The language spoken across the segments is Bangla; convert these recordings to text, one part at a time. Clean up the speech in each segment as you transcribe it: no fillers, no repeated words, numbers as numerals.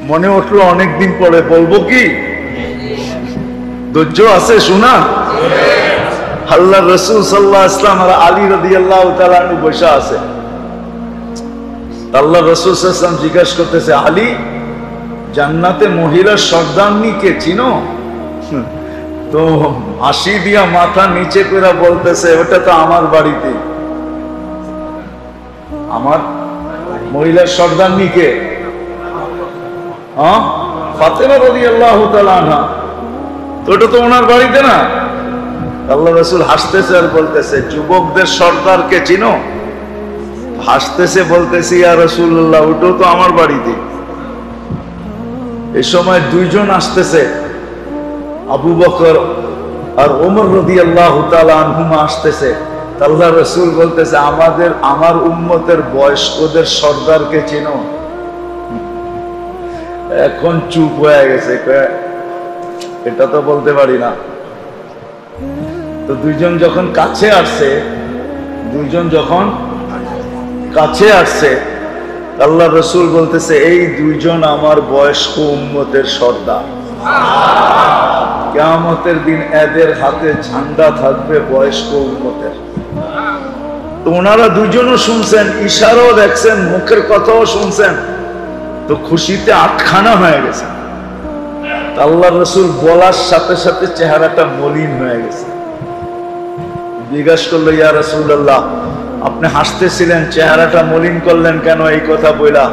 মনে উঠলো অনেকদিন পরে, বলবো কি? ধৈর্য আছে শোনা? আল্লাহ রসুল সাল্লাল্লাহু আলাইহি ওয়াসাল্লাম আর আলী রাদিয়াল্লাহু তাআলা আনহু বসে আছে। আল্লাহ রসুল সাল্লাল্লাহু আলাইহি ওয়াসাল্লাম জিজ্ঞাসা করতেছে, আলী, জান্নাতে মহিলার সর্দারনি কে চিনো? তো হাসি দিয়া মাথা নিচে করে বলতেছে, ওটা তো আমার বাড়িতে। আমার মহিলার সর্দারনি কে? ফাতেমা রাদিয়াল্লাহু তাআলা আনহা। তো ওটা তো ওনার বাড়িতে না? আল্লাহ রাসূল হাসতেছে আর বলতেছে, যুবকদের সর্দারকে চিনো? হাসতেছে, বলতেছে, ইয়া রাসূলুল্লাহ, ওটাও তো আমার বাড়িতে। এই সময় দুইজন আসতেছে, আবু বকর আর ওমর রাদিয়াল্লাহু তাআলা আনহুমা আসতেছে। আল্লাহ রাসূল বলতেছে, আমার উম্মতের বয়স্কদের সর্দারকে চিনো? এখন চুপ হয়ে গেছে, এটা তো বলতে পারি না। তো দুইজন যখন কাছে আসছে, আল্লাহ রসুল বলতেছে, এই দুইজন আমার বয়স্ক উম্মতের সর্দার। কিয়ামতের দিন এদের হাতে ঝান্ডা থাকবে বয়স্ক উম্মতের। তো ওনারা দুইজনও শুনছেন, ইশারাও দেখছেন, মুখের কথাও শুনছেন। তো খুশিতে আটখানা হয়ে গেছে। আল্লাহ রসুল বলার সাথে সাথে চেহারাটা মলিন হয়ে গেছে। জিজ্ঞাসা করলো, ইয়া রাসূলুল্লাহ, আপনি হাসতেছিলেন, চেহারাটা মলিন করলেন কেন? এই কথা বইলা,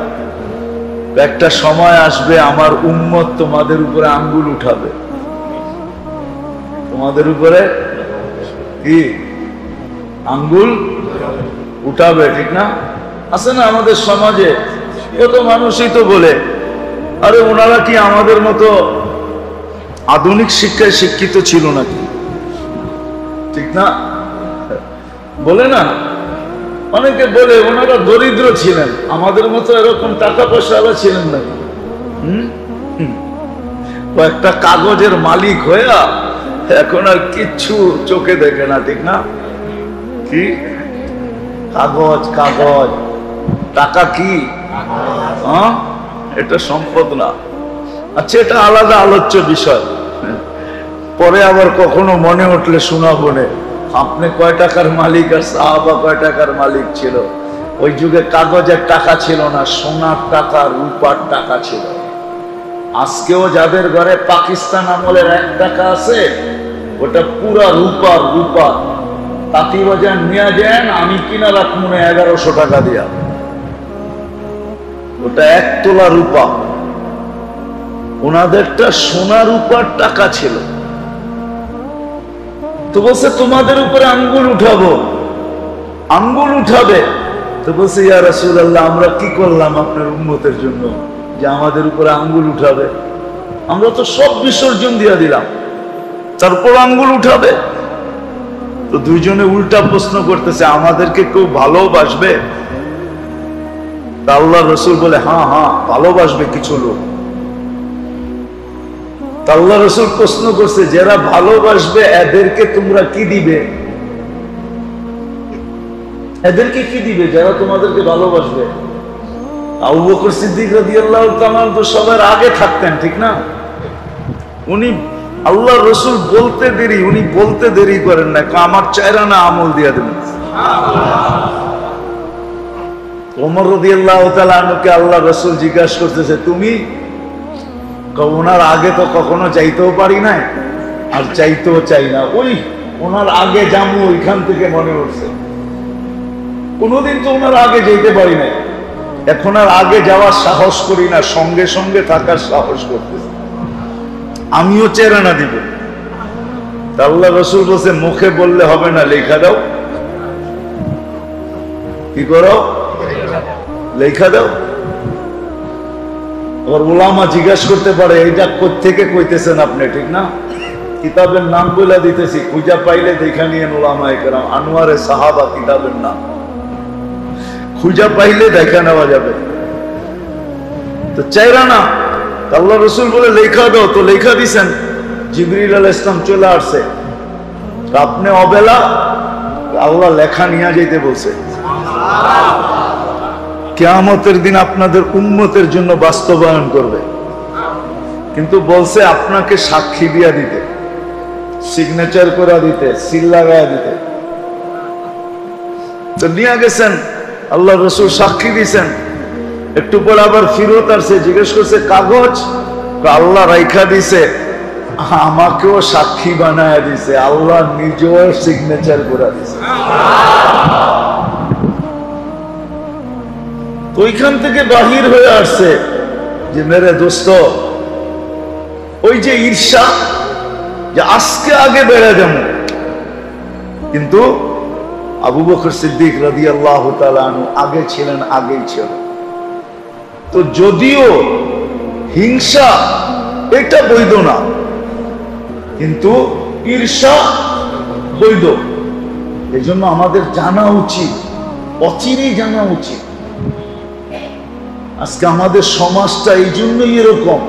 একটা সময় আসবে আমার উম্মত তোমাদের উপরে আঙ্গুল উঠাবে। তোমাদের উপরে কি আঙ্গুল উঠাবে, ঠিক না? আছে না আমাদের সমাজে কত মানুষই তো বলে, আরে ওনারা কি আমাদের মতো আধুনিক শিক্ষায় শিক্ষিত ছিল নাকি? ঠিক না? বলে না, অনেকে বলে ওনারা দরিদ্র ছিলেন, আমাদের মতো এরকম টাকা পয়সা ছিলেন নাকি? কয়েকটা কাগজের মালিক হইয়া এখন আর কিচ্ছু চোখে দেখে না, ঠিক না? কি কাগজ, টাকা কি এটা সম্পদ না। আচ্ছা, এটা আলাদা আলোচ্য বিষয়, পরে আবার কখনো মনে উঠলে শোনাবো না। আপনি কয় টাকার মালিক আর সাহাবা কয় টাকার মালিক ছিল? ওই যুগে কাগজের টাকা ছিল না, সোনার টাকা, রূপার টাকা ছিল। আজকেও যাদের ঘরে পাকিস্তান আমলের 1 টাকা আছে, ওটা পুরা রূপা। তাঁতি বাজার নিয়ে যান, আমি কিনা রাখবো না 1100 টাকা দিয়া। ওটা 1 তোলা রূপা। ওনাদেরটা সোনা রূপার টাকা ছিল। তো বলছে, তোমাদের উপরে আঙ্গুল উঠাবো। আঙ্গুল উঠাবে? তো বলছে, ইয়া রাসূলুল্লাহ, আমরা কি করলাম আপনার উম্মতের জন্য যে আমাদের উপরে আঙ্গুল উঠাবে? আমরা তো সব বিসর্জন দিয়ে দিলাম, তারপর আঙ্গুল উঠাবে? তো দুইজনে উল্টা প্রশ্ন করতেছে, আমাদেরকে কেউ ভালোবাসবে? আল্লাহ রসুল বলে, হ্যাঁ, ভালোবাসবে কিছু লোক। আল্লাহ রসুল প্রশ্ন করছে, যারা ভালোবাসবে এদেরকে তোমরা কি দিবে? এদেরকে কি দিবে যারা তোমাদেরকে ভালোবাসবে? আবু বকর সিদ্দিক রাদিয়াল্লাহু তাআলা তো সবার আগে থাকতেন, ঠিক না? উনি আল্লাহ রসুল উনি বলতে দেরি করেন না, আমার চেহারা না আমল দিয়া দেবেন। ওমর রাদিয়াল্লাহু তাআলা আনহুকে আল্লাহ রসুল জিজ্ঞাসা করতেছে, তুমি? ওনার আগে তো কখনো যাইতেও পারি নাই, আর চাইতেও চাই না। ওনার আগে যাবো ওইখান থেকে মনে উঠছে, কোনোদিন তো ওনার আগে যেতে পারি নাই। এখন আর আগে যাওয়ার সাহস করি না, সঙ্গে সঙ্গে থাকার সাহস করতেছে। আমিও চেরানা দিব। আল্লাহ রসুল বলছে, মুখে বললে হবে না, লেখা দাও। কি করো? লেখা দাও। ওর উলামা জিজ্ঞাসা করতে পারে, এইটা কোত্থেকে কইতেছেন আপনি, ঠিক না? কিতাবের নাম বলে দিতেছি, খুঁজা পাইলে দেখা নিয়ে উলামায়ে কেরাম। আনোয়ারে সাহাবা কিতাবের নাম খুঁজা পাইলে দেখা নেওয়া যাবে। তো চাইরা না, আল্লাহ রসুল বলে লেখা দাও। তো লেখা দিছেন। জিবরিল আলাইহিস সালাম চলে আসছে, আপনি অবেলা আল্লাহ লেখা নিয়ে যেতে বলছে। কিয়ামতের দিন আপনাদের উম্মতের জন্য বাস্তবায়ন করবে। কিন্তু বলছে আপনাকে সাক্ষী দিয়া দিতে, সিগনেচার করে দিতে, সিল লাগায় দিতে। তো নিয়ে গেছেন, আল্লাহ রসুল সাক্ষী দিছেন। একটু পর আবার ফিরত আসছে, জিজ্ঞেস করছে কাগজ, আল্লাহ রাইখা দিছে, আমাকেও সাক্ষী বানায় দিছে, আল্লাহ নিজেও সিগনেচার করে দিছে। তো ওইখান থেকে বাহির হয়ে আসছে যে মেরে দোস্ত, ওই যে ঈর্ষা, যে আজকে আগে বেড়ে যাবো। কিন্তু আবু বকর সিদ্দিক রাদিয়াল্লাহু তাআলা আনহু আগে ছিলেন, আগেই ছিল। তো যদিও হিংসা এটা বৈধ না, কিন্তু ঈর্ষা বৈধ। এই জন্য আমাদের জানা উচিত, অচিরেই জানা উচিত। আজকে আমাদের সমাজটা এই জন্যই এরকম,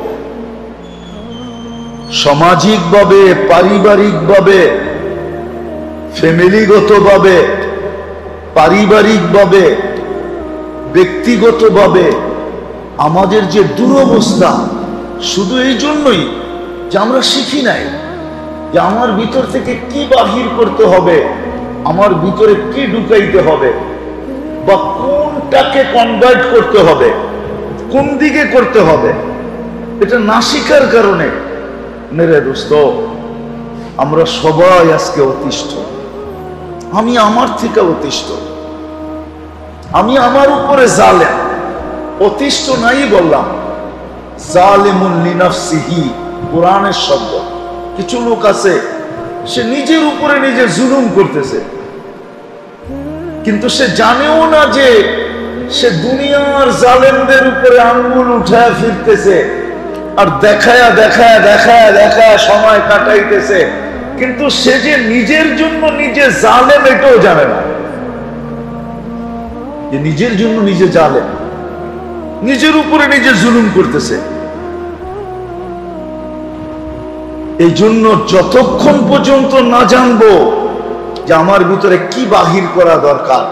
সামাজিকভাবে, পারিবারিকভাবে, ফ্যামিলিগতভাবে, পারিবারিকভাবে, ব্যক্তিগতভাবে আমাদের যে দুরবস্থা, শুধু এই জন্যই যে আমরা শিখি নাই যে আমার ভিতর থেকে কি বাহির করতে হবে, আমার ভিতরে কি ঢুকাইতে হবে, বা কোনটাকে কনভার্ট করতে হবে, কোন দিকে করতে হবে, এটা না শিখার কারণে মেরে দোস্ত আমরা সবাই আজকে অতিষ্ঠ। আমি আমার থেকে অতিষ্ঠ, আমি আমার উপরে জালেম। অতিষ্ঠ নাই বললাম, জালিমুন লিনাফসিহি কোরআনের শব্দ। কিছু লোক আছে সে নিজের উপরে নিজে জুলুম করতেছে, কিন্তু সে জানেও না যে সে দুনিয়ার জালেমদের উপরে আঙ্গুল উঠায় ফিরতেছে, আর দেখায়া দেখায়া দেখায়া দেখায়া সময় কাটাইতেছে, কিন্তু সে যে নিজের জন্য নিজে জালেম এটাও জানে না, যে নিজের জন্য নিজে জালেম, নিজের উপরে নিজে জুলুম করতেছে। এই জন্য যতক্ষণ পর্যন্ত না জানবো যে আমার ভিতরে কি বাহির করা দরকার,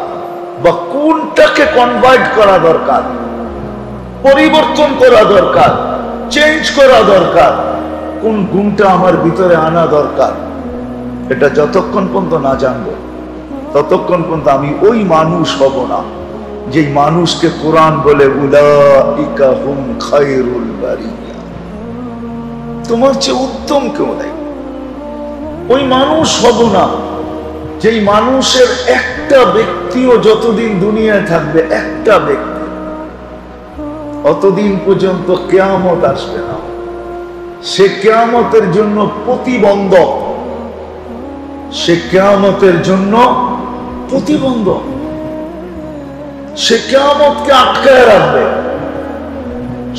বা কোনটাকে কনভার্ট করা দরকার, পরিবর্তন করা দরকার, চেঞ্জ করা দরকার, কোন গুণটা আমার ভিতরে আনা দরকার, এটা যতক্ষণ পর্যন্ত না জানবো ততক্ষণ পর্যন্ত আমি ওই মানুষ হব না যে মানুষকে কোরআন বলে উলাইকা হুম খায়রুল বারিয়া, তোমার চেয়ে উত্তম কেউ নেই। ওই মানুষ হব না যেই মানুষের একটা ব্যক্তিও যতদিন দুনিয়ায় থাকবে, একটা ব্যক্তি, অতদিন পর্যন্ত কিয়ামত আসবে না। সে কিয়ামতের জন্য প্রতিবন্ধক, সে কিয়ামতের জন্য প্রতিবন্ধক, সে কিয়ামতকে আটকায় রাখবে,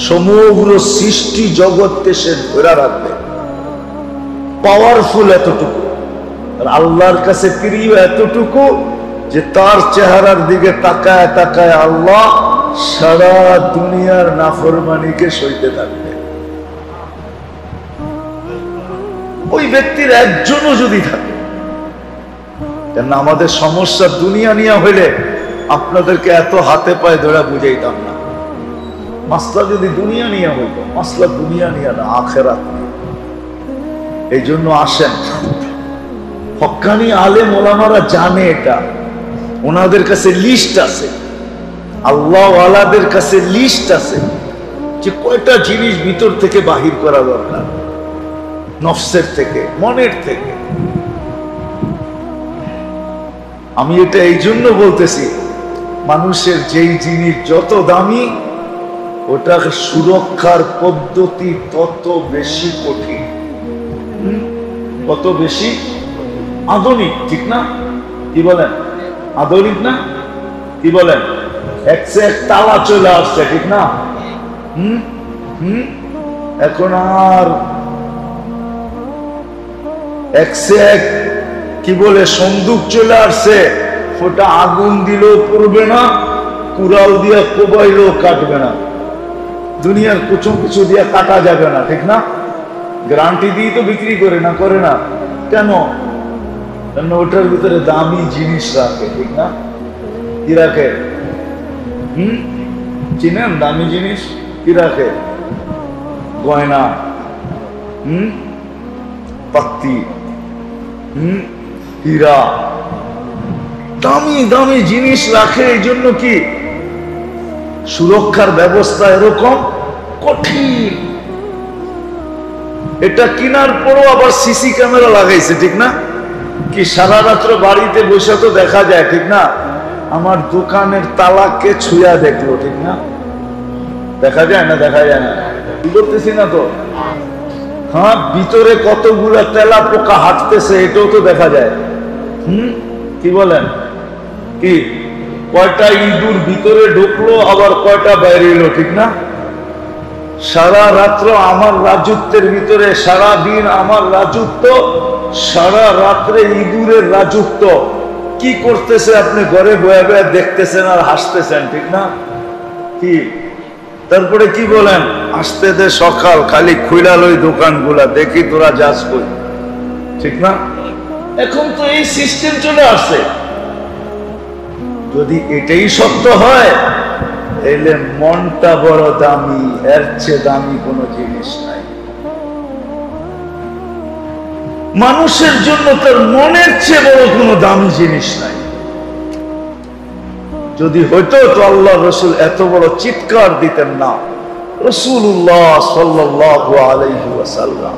সমগ্র সৃষ্টি জগৎকে সে ধরে রাখবে। পাওয়ারফুল এতটুকু, আর আল্লাহর কাছে প্রিয় এতটুকু যে তার চেহারার দিকে তাকায় তাকায় আল্লাহ সারা দুনিয়ার নাফরমানিকে সইতে থাকবে। ওই ব্যক্তির একজনও যদি থাকে, কেন আমাদের সমস্যা দুনিয়া নিয়ে হইলে আপনাদেরকে এত হাতে পায়ে ধরে বুঝাইতাম না। মাসলা যদি দুনিয়া নিয়ে হইতো, মাসলা দুনিয়া নিয়ে না, আখেরাত নিয়ে। এই জন্য আসেন, হক্কানি আলেম ওলামারা জানে এটা, ওনাদের কাছে লিস্ট আছে, আল্লাহ ওয়ালাদের কাছে লিস্ট আছে যে কয়টা জিনিস ভিতর থেকে বাহির করা দরকার, নফসের থেকে, মনের থেকে। আমি এটা এই জন্য বলতেছি, মানুষের যেই জিনিস যত দামি, ওটার সুরক্ষার পদ্ধতি তত বেশি কঠিন, কত বেশি আধুনিক, ঠিক না? কি বলেন? আধুনিক না? কি বলেন? এক তালা চলে আসছে, ঠিক না? এখন আর এক কি বলে সন্দুক চলে আসছে, ওটা আগুন দিলেও পড়বে না, কুড়াল দিয়ে কোবাইলেও কাটবে না, দুনিয়ার কুচুম কিছু দিয়ে কাটা যাবে না, ঠিক না? গ্যারান্টি দিয়ে তো বিক্রি করে না, করে না কেন? কারণ ওটার ভিতরে দামি জিনিস রাখে, ঠিক না? কি রাখে? চিনেন দামি জিনিস কি রাখে? গয়না, পাত্তি, হীরা, দামি দামি জিনিস রাখে। এই জন্য কি সুরক্ষার ব্যবস্থা এরকম কঠিন। এটা কেনার পরও আবার সিসি ক্যামেরা লাগাইছে, ঠিক না? কি সারা রাত্র বাড়িতে বসে তো দেখা যায়, ঠিক না? আমার দোকানের তালাকে ছুঁয়া দেখলো, ঠিক না? দেখা যায় না? দেখা যায় না, কি করতেছি না তো? হ্যাঁ, ভিতরে কতগুলা তেলা পোকা হাঁটতেছে এটাও তো দেখা যায়। কি বলেন? কি কয়টা ইঁদুর ভিতরে ঢুকলো আবার কয়টা বাইরে এলো, ঠিক না? সারা রাত্র আমার রাজত্বের ভিতরে, সারা দিন আমার রাজত্ব, সারা রাত্রে ইঁদুরের রাজত্ব। কি করতেছে আপনি ঘরে বয়ে বয়ে দেখতেছেন আর হাসতেছেন, ঠিক না? কি তারপরে কি বলেন? আসতে দে সকাল, খালি খুইলা লই দোকানগুলা, দেখি তোরা যাস কই, ঠিক না? এখন তো এই সিস্টেম চলে আসছে। যদি এটাই সত্য হয় তাহলে মনটা বড় দামি, এর চেয়ে দামি কোনো জিনিস নাই। মানুষের জন্য তার মনের চেয়ে বড় কোনো দামি জিনিস নাই। যদি হইতো তো আল্লাহ রসুল এত বড় চিৎকার দিতেন না। রাসূলুল্লাহ সাল্লাল্লাহু আলাইহি ওয়াসাল্লাম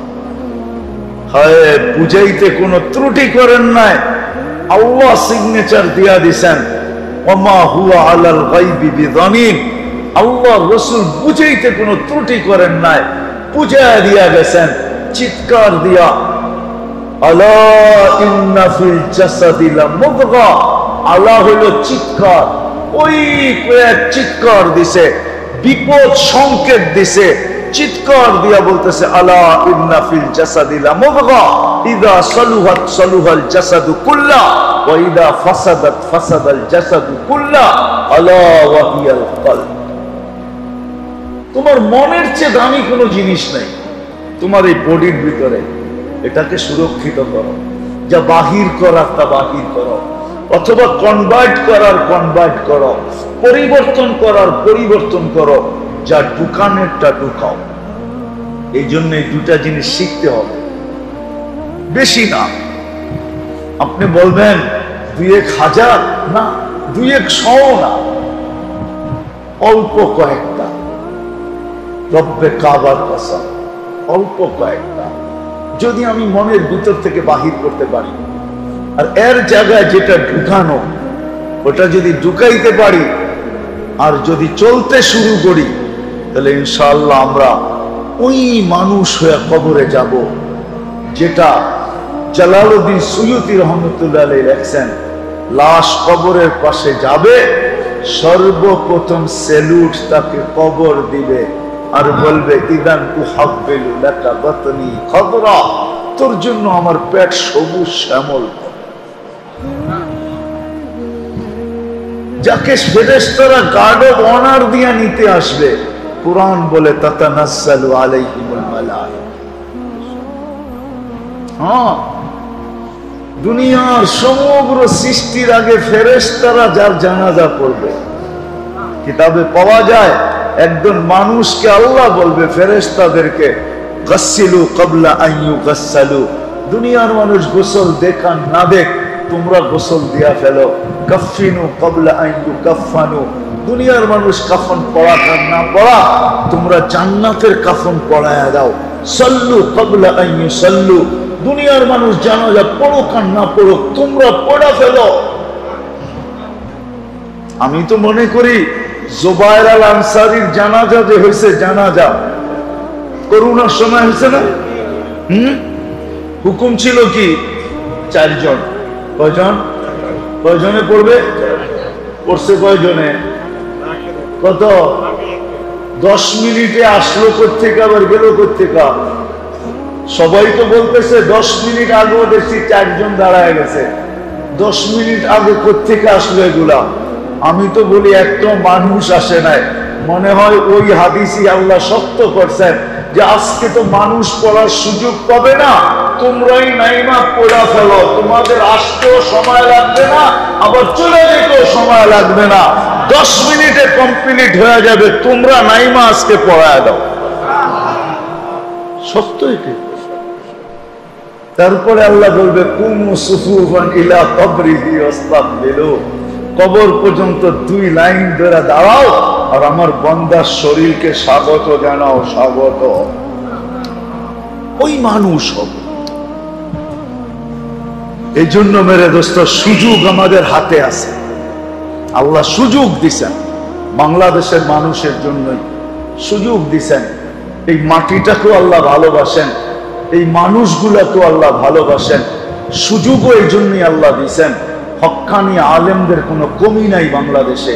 হয় বুঝাইতে কোনো ত্রুটি করেন নাই। আল্লাহ সিগনেচার দিয়া দিছেন, ওমা হুয়া আলাল গায়বি বিযানিন। আল্লাহ রসুল বুঝাইতে কোনো ত্রুটি করেন নাই, বুঝাইয়া দিয়া গেছেন চিৎকার দিয়া, আলা ইন্না ফিল জাসাদি লামুদগা। আলা হলো চিৎকার, ওই কয়েক চিৎকার দিছে, বিপদ সংকেত দিছে, চিৎকার দিয়া বলতেছে আলা ইন্না ফিল জাসাদি লামুদগা ইযা সালুহাত সালুহাল জাসাদু কুল্লা ওয়া ইযা ফাসাদাত ফাসাদাল জাসাদু কুল্লা আলা ওয়া হিয়াল কলব। তোমার মনের চেয়ে দামি কোনো জিনিস নাই তোমার এই বডির ভিতরে। এটাকে সুরক্ষিত করো, যা বাহির করার তা বাহির করো, অথবা কনভার্ট করার কনভার্ট করো, পরিবর্তন করার পরিবর্তন করো, যা ঢুকানেরটা ঢুকাও। এই জন্য এই দুটা জিনিস শিখতে হবে, বেশি না। আপনি বলবেন 2-1000 না, 2-100 না, অল্প কয়েকটা। রব্বে কাবার কসম, অল্প কয়েকটা যদি আমি মনের ভিতর থেকে বাহির করতে পারি, আর এর জায়গায় যেটা ঢুকানো ওটা যদি ঢুকাইতে পারি, আর যদি চলতে শুরু করি, তাহলে ইনশাআল্লাহ আমরা ওই মানুষ হয়ে কবরে যাব, যেটা জালালউদ্দিন সুয়ুতি রহমতুল্লাহ আলাইহি লেখছেন। লাশ কবরের পাশে যাবে, সর্বপ্রথম সেলুট তাকে কবর দিবে আর বলবে ইদান উহাব্বিলু লাকা বাতনি খাদরা, তোর জন্য আমার পেট সবুজ শ্যামল। যাকে ফেরেশতারা গার্ড অফ অনার দিয়ে নিতে আসবে, কুরআন বলে তাতানাজ্জালু আলাইহিমুল মালায়েকা। হ্যাঁ, দুনিয়ার সমগ্র সৃষ্টির আগে ফেরেশতারা যার জানাজা পড়বে। কিতাবে পাওয়া যায় একজন মানুষকে আল্লাহ বলবে ফেরেশতাদেরকে, গাসসিলু ক্বাবলা আন ইউগাসসালু। দুনিয়ার মানুষ গোসল দেখান না দেখ, তোমরা গোসল দিয়া ফেলো। কাফিনু ক্বাবলা আন ইউকাফানু। দুনিয়ার মানুষ কাফন পরা কান না পরা, তোমরা জান্নাতের কাফন পরায়া দাও। সাল্লু ক্বাবলা আন ইউসাল্লু। দুনিয়ার মানুষ জানাজা পড়ুক আর না পড়ুক, তোমরা পড়া ফেলো। আমি তো মনে করি জুবায়ের আল আনসারীর জানাজা যে হয়েছে, জানাজা করোনার সময় হয়েছে না? হুকুম ছিল কি 4 জন। কয়জন? কয়জনে পড়বে? পড়ছে কয়জনে? কত? 10 মিনিটে আসলো কোত্থেকে আবার গেল কোত্থেকে? সবাই তো বলতেছে 10 মিনিট আগেও দেখছি 4 জন দাঁড়ায় গেছে। 10 মিনিট আগে কোত্থেকে আসলো এগুলা? আমি তো বলি একটা মানুষ আসে নাই। মনে হয় ওই হাদিসই আল্লাহ সত্য করছেন যে আজকে তো মানুষ পড়ার সুযোগ পাবে না, তোমরাই নাইমা পড়া ফেলো। তোমাদের আসতেও সময় লাগবে না, আবার চলে যেতেও সময় লাগবে না। 10 মিনিটে কমপ্লিট হয়ে যাবে। তোমরা নাইমা আজকে পড়ায় দাও। সত্য এটি। তারপরে আল্লাহ বলবে কুমু সুফুফান ইলা কবরিহি ওয়াস্তাকবিলু, কবর পর্যন্ত 2 লাইন ধরে দাঁড়াও আর আমার বান্দার শরীরকে স্বাগত জানাও, স্বাগত। ওই মানুষ হবে। এই জন্য মেরে দোস্ত, সুযোগ আমাদের হাতে আছে। আল্লাহ সুযোগ দিছেন, বাংলাদেশের মানুষের জন্যই সুযোগ দিছেন। এই মাটিটাকেও আল্লাহ ভালোবাসেন, এই মানুষগুলাকেও আল্লাহ ভালোবাসেন। সুযোগও এই জন্যই আল্লাহ দিছেন। হক্কানি আলেমদের কোনো কমি নাই বাংলাদেশে,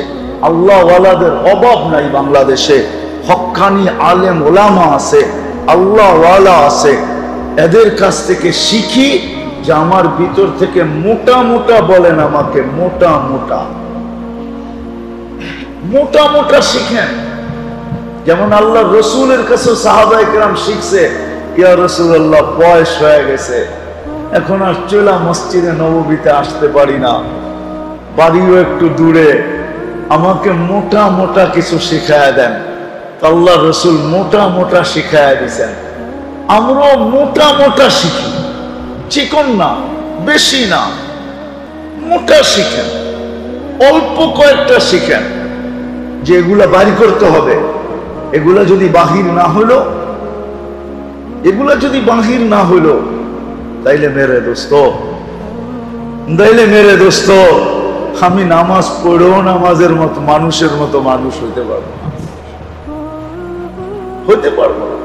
আল্লাহওয়ালাদের অভাব নাই বাংলাদেশে। হক্কানি আলেম ওলামা আছে, আল্লাহওয়ালা আছে। এদের কাছ থেকে শিখি যে আমার ভিতর থেকে মোটা মোটা বলেন, আমাকে মোটা মোটা মোটা মোটা শিখেন। যেমন আল্লাহ রসুলের কাছে সাহাবায়ে কেরাম শিখছে, ইয়া রাসূলুল্লাহ বয়স হয়ে গেছে, এখন আর চলা মসজিদে নববীতে আসতে পারি না, বাড়িও একটু দূরে, আমাকে মোটা মোটা কিছু শিখায়া দেন। আল্লাহ রসুল মোটা মোটা শিখায়া দিছেন। আমরাও মোটা মোটা শিখি, চিকন না, বেশি না, মোটা শিখেন। অল্প কয়েকটা শিখেন যে এগুলা বাড়ি করতে হবে। এগুলা যদি বাহির না হলো, এগুলা যদি বাহির না হলো, তাইলে মেরে দোস্ত, আমি নামাজ পড়েও নামাজের মতো মানুষের মতো মানুষ হইতে পারবো না, হইতে পারবো না।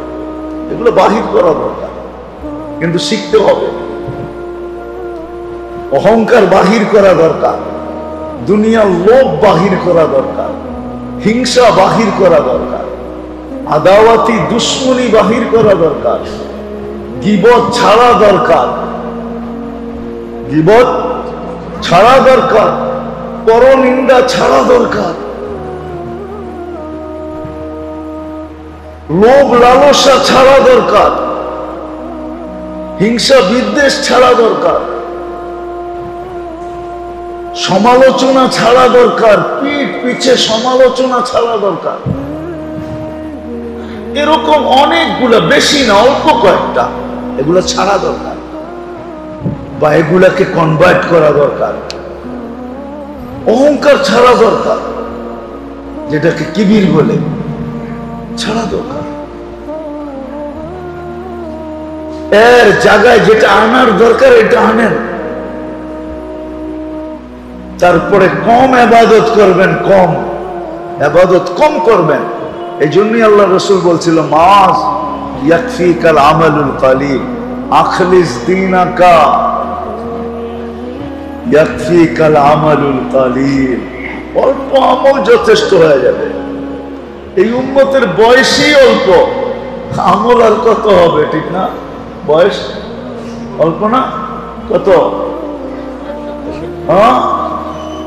এগুলো বাহির করা দরকার, কিন্তু শিখতে হবে। অহংকার বাহির করা দরকার, দুনিয়ার লোভ বাহির করা দরকার, হিংসা বাহির করা দরকার, আদাওয়াতি দুশ্মনী বাহির করা দরকার, গীবত ছাড়া দরকার, গীবত ছাড়া দরকার, পরনিন্দা ছাড়া দরকার, লোভ লালসা ছাড়া দরকার, হিংসা বিদ্বেষ ছাড়া দরকার, সমালোচনা ছাড়া দরকার, পিঠ পিছে সমালোচনা ছাড়া দরকার। এরকম অনেকগুলো, বেশি না, অল্প কয়েকটা, এগুলো ছাড়া দরকার বা এগুলাকে কনভার্ট করা দরকার। অহংকার ছাড়া দরকার, যেটাকে কিবির বলে, ছাড়া দরকার। এর জায়গায় যেটা আনার দরকার এটা আনেন। তারপরে কম ইবাদত করবেন, কম ইবাদত কম করবেন। এই জন্যই আল্লাহ রাসূল বলছিল, মাস ইয়াকফিকাল আমালুল কালিল আখলিস দীনাকা ইয়াকফিকাল আমালুল কালিল। অল্প আমল যথেষ্ট হয়ে যাবে। এই উম্মতের বয়সই অল্প, আমল আর কত হবে, ঠিক না? বয়স অল্প না, কত? হ্যাঁ,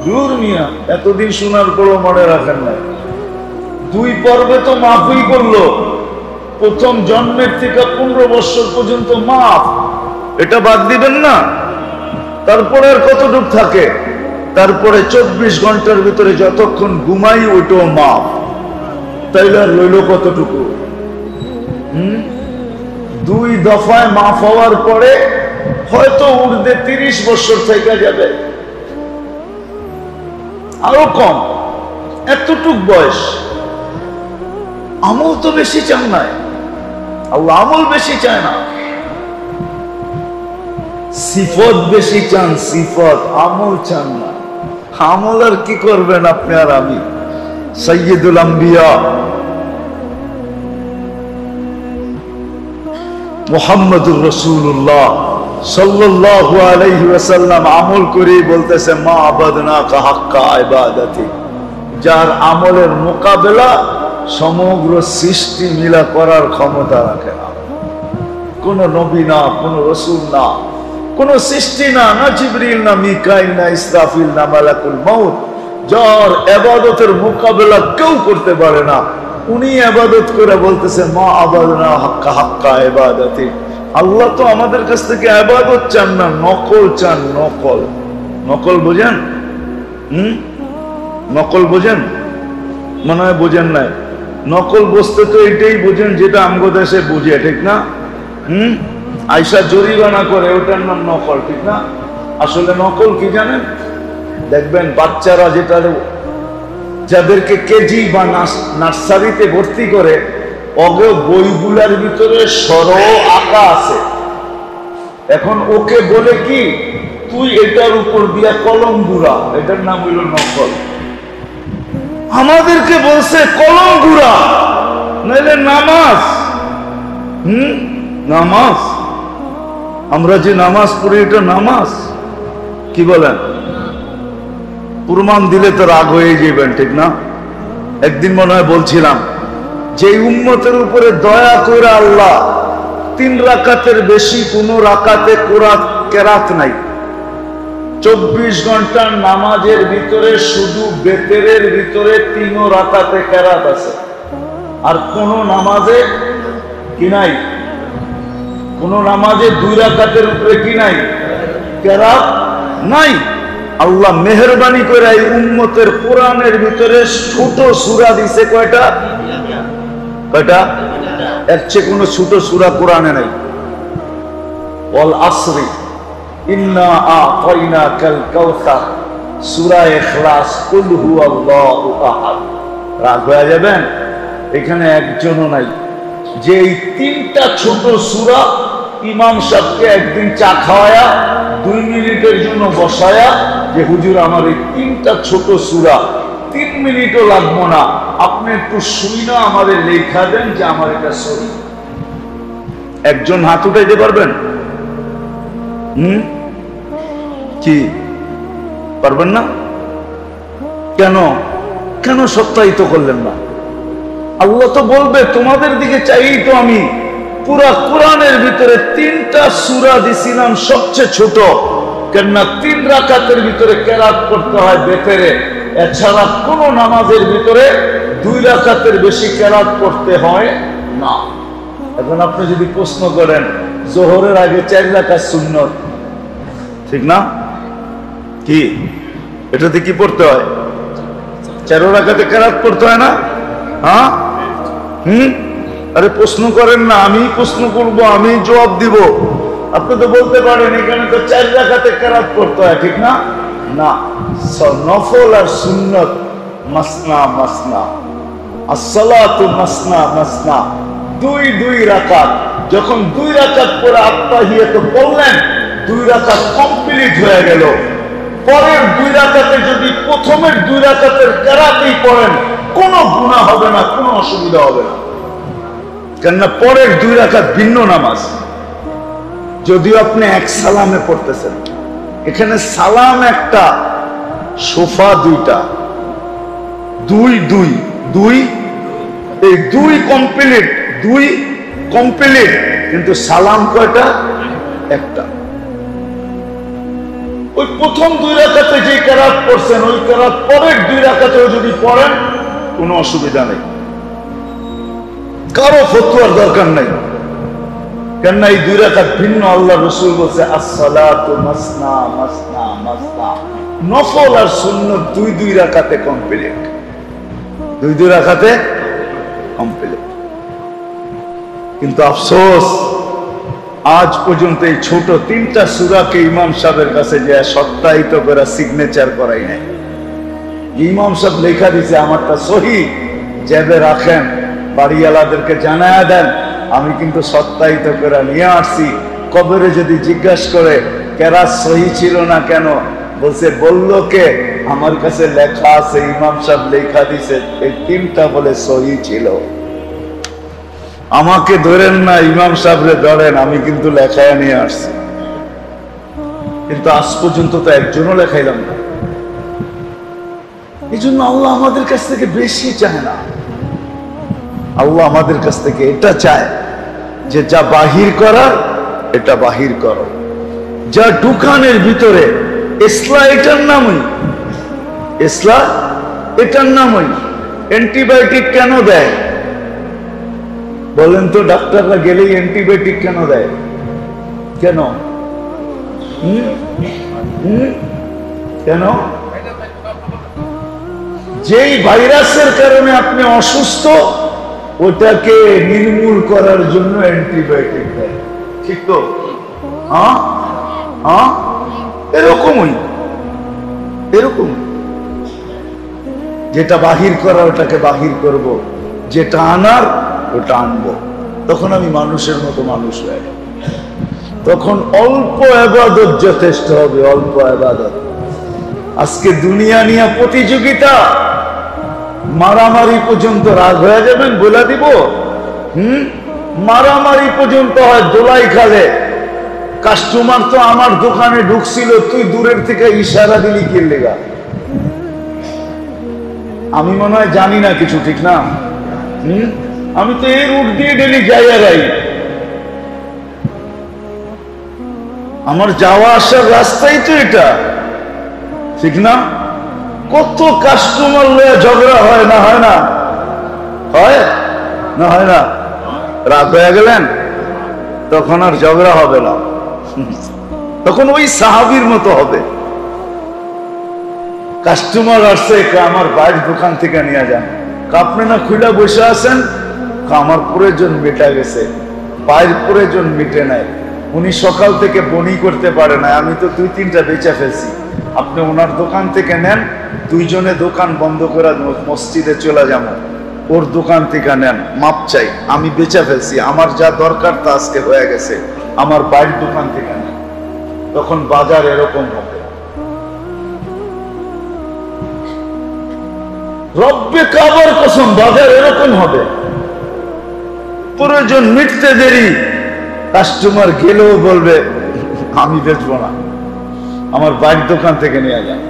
দূর মিয়া, এতদিন শোনার পরও মনে রাখেন না। 2 পর্বে তো মাফই করলো, প্রথম জন্মের থেকে 15 বছর পর্যন্ত মাফ, এটা বাদ দিবেন না। তারপরে আর কতটুক থাকে? তারপরে 24 ঘন্টার ভিতরে যতক্ষণ ঘুমাই ওইটাও মাফ, তাইলে আর রইল কতটুকু? 2 দফায় মাফ হওয়ার পরে হয়তো ঊর্ধ্বে 30 বছর থেকে যাবে, আরো কম, এতটুক বয়স। আমল তো বেশি চান না আল্লাহ, আমল বেশি চায় না, সিফত বেশি চান, সিফত, আমল চান না। আমল আর কি করবেন আপনি আর আমি? সাইয়্যিদুল আম্বিয়া মুহাম্মদুর রাসূলুল্লাহ সাল্লাল্লাহু আলাইহি ওয়াসাল্লাম আমল করে বলতেছে, মা আবাদনাকা হাক্কা ইবাদাতি। যার আমলের মোকাবেলা সমগ্র সৃষ্টি মিলা করার ক্ষমতা রাখে না। কোন নবী না, কোন রাসূল না, কোন সৃষ্টি না, না জিবরিল না, মিকাইল না, ইসরাফিল না, মালাকুল মউত, যার ইবাদতের মোকাবেলা কেউ করতে পারে না, উনি ইবাদত করে বলতেছে, মা আবাদনা হাক্কা হাক্কা ইবাদাতি। আল্লাহ তো আমাদের কাছ থেকে ইবাদত চান না, নকল চান। নকল, নকল বোঝেন? নকল বোঝেন? মনে হয় বোঝেন নাই। নকল বসতে তো এটাই বোঝেন যেটা আমগো দেশে বুঝে, ঠিক না? আয়সা জরিমানা করে, ওটার নাম নকল, ঠিক না? আসলে নকল কি জানেন? দেখবেন বাচ্চারা যাদেরকে কেজি বা নার্সারিতে ভর্তি করে, ওকে বইগুলার ভিতরে সর আঁকা আছে। এখন ওকে বলে কি, তুই এটার উপর দিয়া কলম ঘুরা, এটার নাম হইল নকল। আমাদেরকে বলছে কলম ঘুরা, নাইলে নামাজ। নামাজ, আমরা যে নামাজ পড়ি এটা নামাজ? কি বলেন? প্রমাণ দিলে তো রাগ হয়ে যাবেন, ঠিক না? একদিন মনে হয় বলছিলাম, যে উম্মতের উপরে দয়া করে আল্লাহ 3 রাকাতের বেশি কোন রাকাতে কেরাত নাই। 24 ঘন্টার নামাজের ভিতরে শুধু বেতেরের ভিতরে 3 রাকাতে কেরাত আছে, আর কোন নামাজে কি নাই? কোন নামাজে 2 রাকাতের উপরে কি নাই? কেরাত নাই। আল্লাহ মেহেরবানি করে এই উম্মতের কোরআনের ভিতরে ছোট সূরা দিছে কয়টা? কয়টা? এর চেয়ে কোন ছোট সূরা কোরআনে নাই। ওয়াল আসরি ইন্না আ'তাইনাকাল কাউসার, সূরা ইখলাস, কুল হুয়াল্লাহু আহাদ। রাগ হয়ে যাবেন? এখানে একজনও নাই যে এই 3টা ছোট সূরা ইমাম সাহেবকে একদিন চা খাওয়ায়া 2 মিনিটের জন্য বসায়া, যে হুজুর আমার এই 3টা ছোট সূরা 3 মিনিটও লাগবো না, আপনি একটু শুই না আমাদের লেখা দেন যে আমার এটা সহি। একজন হাত উঠাইতে পারবেন? কি পারবেন না? কেন? কেন সত্যায়িত করলেন না? আল্লাহ তো বলবে, তোমাদের দিকে চাই তো আমি পুরা কোরআনের ভিতরে 3টা সূরা দিছিলাম সবচেয়ে ছোট, কেননা 3 রাকাতের ভিতরে কেরাত করতে হয় বেতেরে, এছাড়া কোন নামাজের ভিতরে 2 রাকাতের বেশি কেরাত করতে হয় না। এখন আপনি যদি প্রশ্ন করেন, জোহরের আগে 4 রাকাত সুন্নত, ঠিক না? কি এটাতে কি পড়তে হয়? 4 রাকাতে কেরাত করতে হয় না? হ্যাঁ, আরে প্রশ্ন করেন না, আমি প্রশ্ন করব, আমি জবাব দিব। আপনি তো বলতে পারেন এখানে তো 4 রাকাতে কেরাত করতে হয়, ঠিক না? না, নফল আর সুন্নত মাসনা মাসনা, আসসালাতু মাসনা মাসনা, 2 রাকাত। যখন 2 রাকাত পরে আত্তাহিয়াত পড়লেন, 2 রাকাত কমপ্লিট হয়ে গেল। পরের 2 রাকাতে যদি প্রথমের 2 রাকাতের কেরাতই পড়েন, কোনো গুনাহ হবে না, কোনো অসুবিধা হবে না, কেননা পরের 2 রাকাত ভিন্ন নামাজ। যদিও আপনি এক সালামে পড়তেছেন, এখানে সালাম একটা, সোফা 2টা, 2 এই 2 কমপ্লিট, কিন্তু সালাম কয়টা? একটা। ওই প্রথম 2 রাকাতে যে কেরাত পড়ছেন, ওই কেরাত পরের 2 রাকাতেও যদি পড়েন, কোনো অসুবিধা নেই, কারো ফতোয়ার দরকার নাই, কেননা এই 2 রাকাত ভিন্ন। আল্লাহ রাসূল বলেছে, আসসালাতু মাসনা মাসনা মাসনা, নফল আর সুন্নাত 2 রাকাতে কমপ্লিট, 2 রাকাতে কমপ্লিট। কিন্তু আফসোস, আজ পর্যন্ত এই ছোট 3টা সূরাকে ইমাম সাহেবের কাছে যে সত্যায়িত করে সিগনেচার করাই নাই। ইমাম সাহেব লেখা দিছে আমারটা সহি, জেবে রাখেন, বাড়িওয়ালাদেরকে জানায়া দেন, আমি কিন্তু সত্যায়িত করে নিয়ে আসছি। কবরে যদি জিজ্ঞাসা করে কেরাত সহি ছিল না কেন, বলছে বলল কে? আমার কাছে লেখা আছে, ইমাম সাহেব লেখা দিছে এই 3টা বলে সহি ছিল। আমাকে ধরেন না, ইমাম সাহেবরে ধরেন, আমি কিন্তু লেখায় নিয়ে আসছি। কিন্তু আজ পর্যন্ত তো একজনও লেখাইলাম না। এই জন্য আল্লাহ আমাদের কাছ থেকে বেশি চায় না। আল্লাহ আমাদের কাছ থেকে এটা চায় যে যা বাহির করার এটা বাহির করো, যা ঢুকানের ভিতরে ইসলাম এটার নামই, ইসলাম এটার নামই। অ্যান্টিবায়োটিক কেন দেয় বলেন তো? ডাক্তাররা গেলেই অ্যান্টিবায়োটিক কেন দেয়? কেন? কেন? যেই ভাইরাসের কারণে আপনি অসুস্থ, ওটাকে নির্মূল করার জন্য অ্যান্টিবায়োটিক দেয়। ঠিক তো? হ্যাঁ হ্যাঁ, এরকমই এরকম। যেটা বাহির করা ওটাকে বাহির করব, যেটা আনার ওটা আনবো। তখন আমি মানুষের মতো মানুষ হয়ে যাব। তখন অল্প ইবাদত যথেষ্ট হবে, অল্প ইবাদত। আজকে দুনিয়া নিয়ে প্রতিযোগিতা, মারামারি পর্যন্ত রাগ হয়ে যাবেন বলে দিব। মারামারি পর্যন্ত হয় দোলাই খালে। কাস্টমার তো আমার দোকানে ঢুকছিল, তুই দূরের থেকে ইশারা দিলি কি লেগা? আমি মনে হয় জানি না কিছু, ঠিক না? আমি তো এই রুট দিয়ে ডেলি যাই আর আই। আমার যাওয়া আসার রাস্তাই তো এটা, ঠিক না? কত কাস্টমার লয়ে ঝগড়া হয় না, হয় না? হয় না, হয় না? রাগ হয়ে গেলেন, তখন আর ঝগড়া হবে না, তখন ওই সাহাবীর মতো হবে। কাস্টমার আসছে, আমার বাইরের দোকান থেকে নিয়ে যান। আপনি না খুলে বসে আছেন, আমার প্রয়োজন মিটা গেছে, বাইরের প্রয়োজন মিটে নাই। উনি সকাল থেকে বনি করতে পারে না, আমি তো 2-3টা বেচা ফেলছি। আপনি ওনার দোকান থেকে নেন, দুইজনে দোকান বন্ধ করে মসজিদে চলে যাবো, ওর দোকান থেকে নেন, মাপ চাই, আমি বেচা ফেলছি, আমার যা দরকার তা আজকে হয়ে গেছে, আমার বাইরের দোকান থেকে নেন। তখন বাজার এরকম হবে। রব্বে কাবার কসম, বাজার এরকম হবে। প্রয়োজন মিটতে দেরি, কাস্টমার গেলেও বলবে আমি বেচবো না, আমার বাইরের দোকান থেকে নিয়ে যান।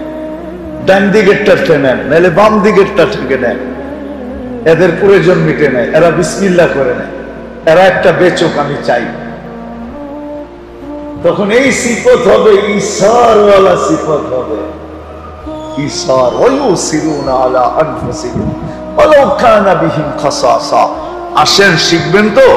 ডান দিকেরটা নেন, নাহলে বাম দিকেরটা থেকে নেন। এদের প্রয়োজন মিটে নেয়, এরা বিসমিল্লাহ করে নেয়, এরা একটা বেচক আমি চাই। তখন এই সিফত হবে, ঈসারওয়ালা সিফত হবে। ঈসার ওয়ায়ুসিরুনা আলা আনফুসিহিম ওয়ালাউ কানা বিহিম খাসাসা। আসেন, শিখবেন তো?